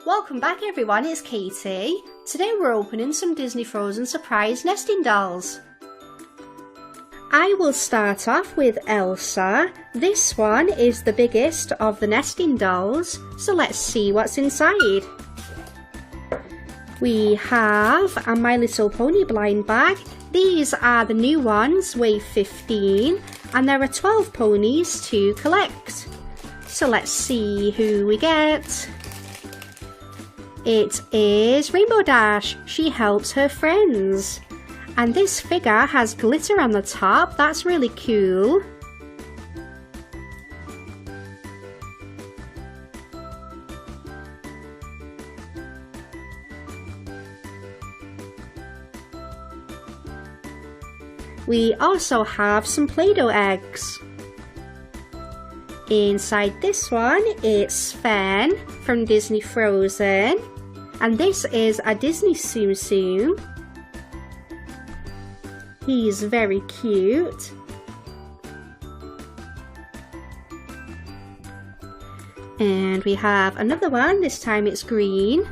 Welcome back everyone, it's Katie. Today we're opening some Disney Frozen surprise nesting dolls. I will start off with Elsa. This one is the biggest of the nesting dolls, so let's see what's inside. We have a My Little Pony blind bag. These are the new ones, weigh 15, and there are 12 ponies to collect. So let's see who we get. It is Rainbow Dash. She helps her friends. And this figure has glitter on the top. That's really cool. We also have some Play-Doh eggs. Inside this one, it's Sven from Disney Frozen. And this is a Disney Tsum Tsum. He's very cute. And we have another one, this time it's green.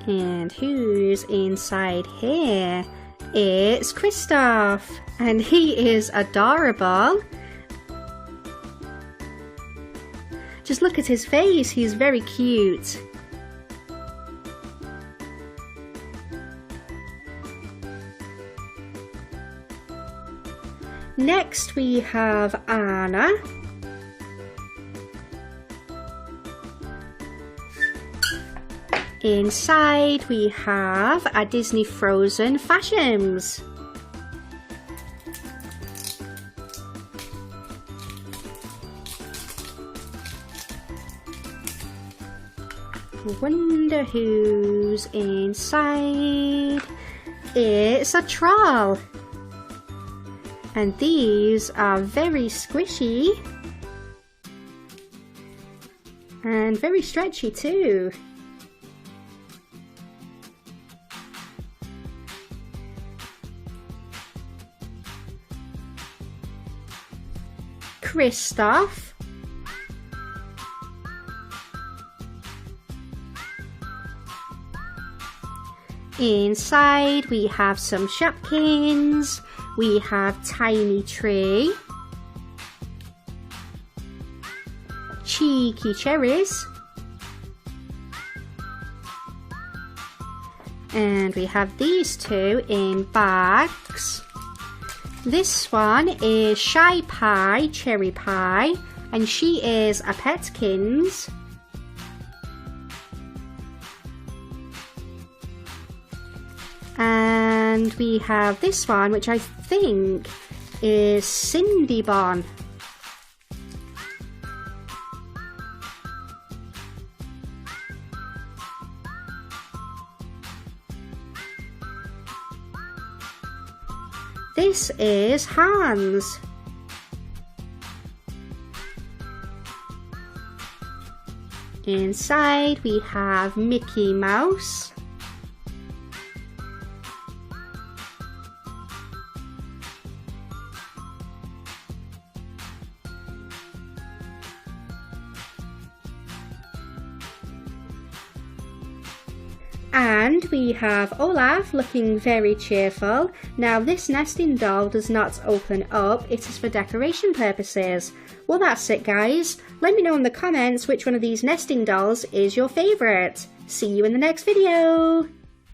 And who's inside here? It's Kristoff, and he is adorable. Just look at his face, he's very cute. Next we have Anna. Inside we have a Disney Frozen Fashions. Wonder who's inside. It's a troll. And these are very squishy. And very stretchy too. Kristoff. Inside we have some Shopkins. We have Tiny Tree, Cheeky Cherries, and we have these two in bags. This one is Shy Pie, Cherry Pie, and she is a Petkins. And we have this one, which I think is Cindy Bon. This is Hans. Inside we have Mickey Mouse. And we have Olaf looking very cheerful. Now this nesting doll does not open up, it is for decoration purposes. Well, that's it guys. Let me know in the comments which one of these nesting dolls is your favourite. See you in the next video.